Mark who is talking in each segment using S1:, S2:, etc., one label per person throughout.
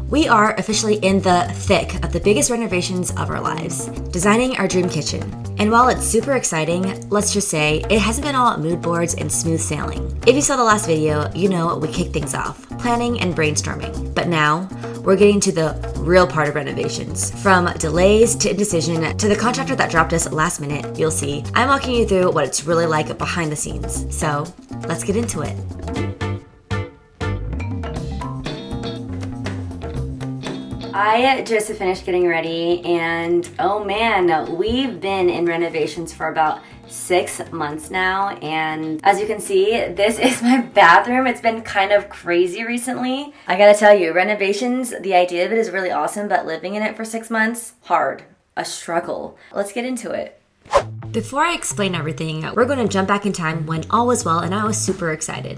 S1: We are officially in the thick of the biggest renovations of our lives, designing our dream kitchen. And while it's super exciting, let's just say it hasn't been all mood boards and smooth sailing. If you saw the last video, you know we kicked things off, planning and brainstorming. But now, we're getting to the real part of renovations. From delays to indecision to the contractor that dropped us last minute, you'll see. I'm walking you through what it's really like behind the scenes. So, let's get into it. I just finished getting ready and oh man, we've been in renovations for about 6 months now, and as you can see, this is my bathroom. It's been kind of crazy recently. I gotta tell you, renovations, the idea of it is really awesome, but living in it for 6 months, hard, a struggle. Let's get into it. Before I explain everything, we're going to jump back in time when all was well and I was super excited.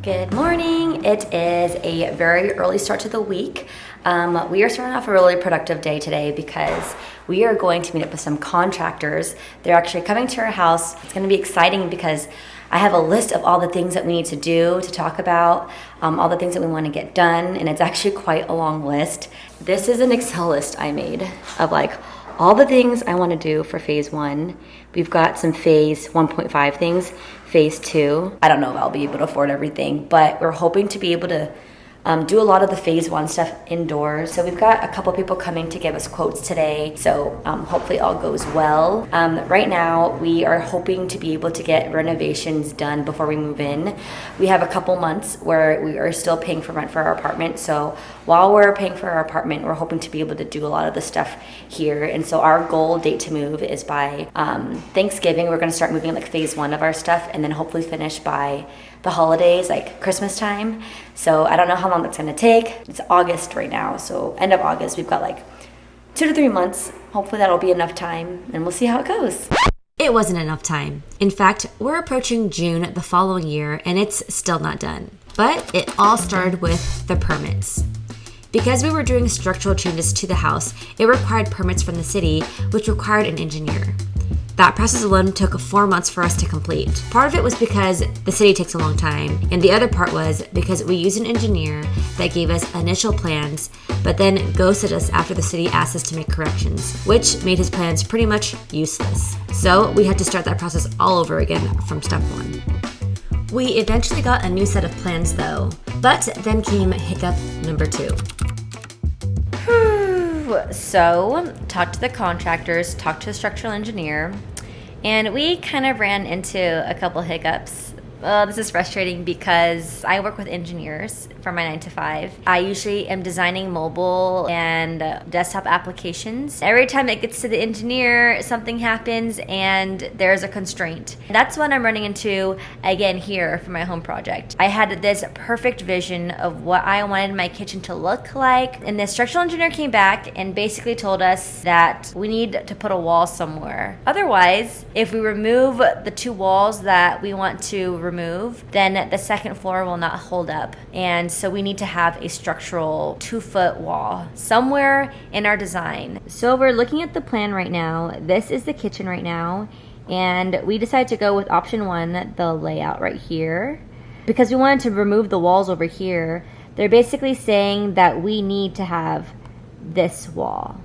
S1: Good morning. It is a very early start to the week. We are starting off a really productive day today because we are going to meet up with some contractors. They're actually coming to our house. It's going to be exciting because I have a list of all the things that we need to do, to talk about, all the things that we want to get done, and it's actually quite a long list. This is an Excel list I made of like all the things I want to do for phase 1. We've got some phase 1.5 things, phase 2. I don't know if I'll be able to afford everything, but we're hoping to be able to do a lot of the phase 1 stuff indoors. So we've got a couple people coming to give us quotes today. So hopefully all goes well. Right now we are hoping to be able to get renovations done before we move in. We have a couple months where we are still paying for rent for our apartment. So while we're paying for our apartment, we're hoping to be able to do a lot of the stuff here. And so our goal date to move is by Thanksgiving. We're gonna start moving like phase 1 of our stuff and then hopefully finish by the holidays, like Christmas time. So I don't know how long that's gonna take. It's August right now, so end of August. We've got like 2 to 3 months. Hopefully that'll be enough time and we'll see how it goes. It wasn't enough time. In fact, we're approaching June the following year and it's still not done. But it all started with the permits. Because we were doing structural changes to the house, it required permits from the city, which required an engineer. That process alone took 4 months for us to complete. Part of it was because the city takes a long time, and the other part was because we used an engineer that gave us initial plans, but then ghosted us after the city asked us to make corrections, which made his plans pretty much useless. So we had to start that process all over again from step 1. We eventually got a new set of plans though, but then came hiccup number 2. So, talked to the contractors, talked to the structural engineer, and we kind of ran into a couple hiccups. This is frustrating because I work with engineers for my 9 to 5. I usually am designing mobile and desktop applications. Every time it gets to the engineer, something happens and there's a constraint. That's what I'm running into again here for my home project. I had this perfect vision of what I wanted my kitchen to look like, and the structural engineer came back and basically told us that we need to put a wall somewhere. Otherwise, if we remove the 2 walls that we want to remove, then the second floor will not hold up. And so we need to have a structural 2-foot wall somewhere in our design. So we're looking at the plan right now. This is the kitchen right now. And we decided to go with option 1, the layout right here, because we wanted to remove the walls over here. They're basically saying that we need to have this wall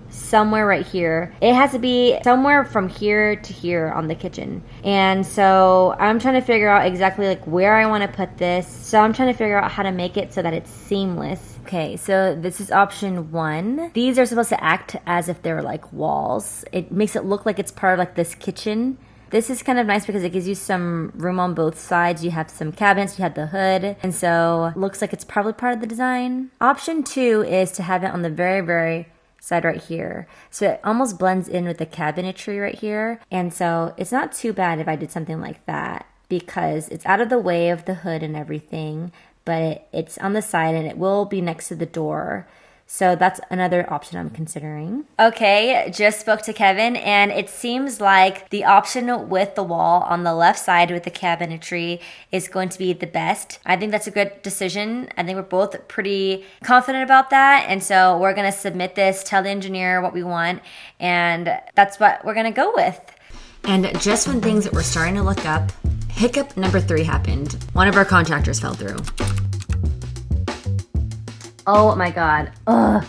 S1: somewhere right here. It has to be somewhere from here to here on the kitchen. And so I'm trying to figure out exactly like where I want to put this. So I'm trying to figure out how to make it so that it's seamless. Okay, so this is option 1. These are supposed to act as if they're like walls. It makes it look like it's part of like this kitchen. This is kind of nice because it gives you some room on both sides. You have some cabinets, you have the hood, and so it looks like it's probably part of the design. Option 2 is to have it on the very side right here. So it almost blends in with the cabinetry right here. And so it's not too bad if I did something like that because it's out of the way of the hood and everything, but it's on the side and it will be next to the door. So that's another option I'm considering. Okay, just spoke to Kevin and it seems like the option with the wall on the left side with the cabinetry is going to be the best. I think that's a good decision. I think we're both pretty confident about that. And so we're gonna submit this, tell the engineer what we want, and that's what we're gonna go with. And just when things were starting to look up, hiccup number 3 happened. One of our contractors fell through. Oh my God. Ugh.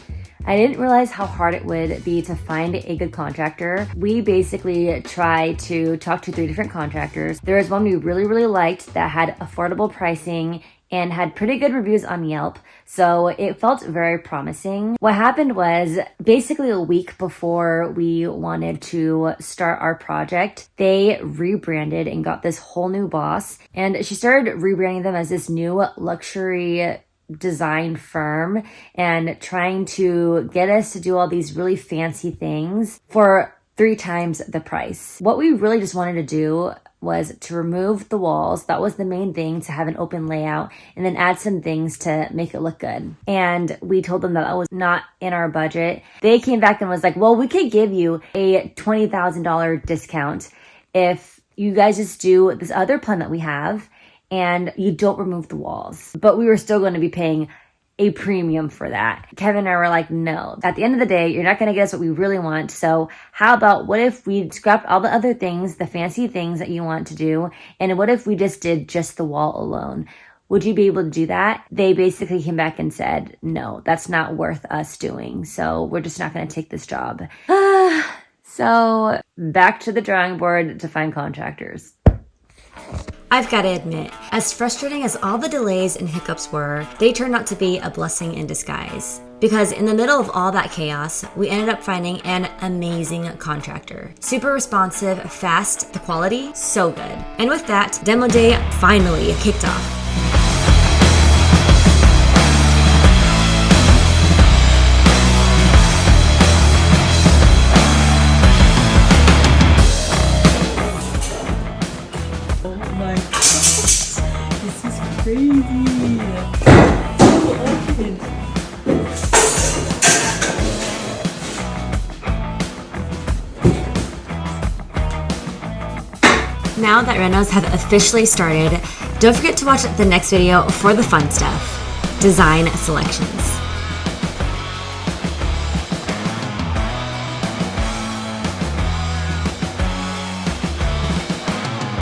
S1: I didn't realize how hard it would be to find a good contractor. We basically tried to talk to 3 different contractors. There was one we really liked that had affordable pricing and had pretty good reviews on Yelp, so it felt very promising. What happened was basically a week before we wanted to start our project, they rebranded and got this whole new boss, and she started rebranding them as this new luxury design firm and trying to get us to do all these really fancy things for 3 times the price. What we really just wanted to do was to remove the walls. That was the main thing, to have an open layout, and then add some things to make it look good. And we told them that was not in our budget. They came back and was like, well, we could give you a $20,000 discount if you guys just do this other plan that we have and you don't remove the walls. But we were still going to be paying a premium for that. Kevin and I were like, no, at the end of the day, you're not going to get us what we really want. So how about, what if we scrapped all the other things, the fancy things that you want to do? And what if we just did just the wall alone? Would you be able to do that? They basically came back and said, no, that's not worth us doing. So we're just not going to take this job. So back to the drawing board to find contractors. I've got to admit, as frustrating as all the delays and hiccups were, they turned out to be a blessing in disguise. Because in the middle of all that chaos, we ended up finding an amazing contractor. Super responsive, fast, the quality, so good. And with that, demo day finally kicked off. Now that renos have officially started, don't forget to watch the next video for the fun stuff, design selections.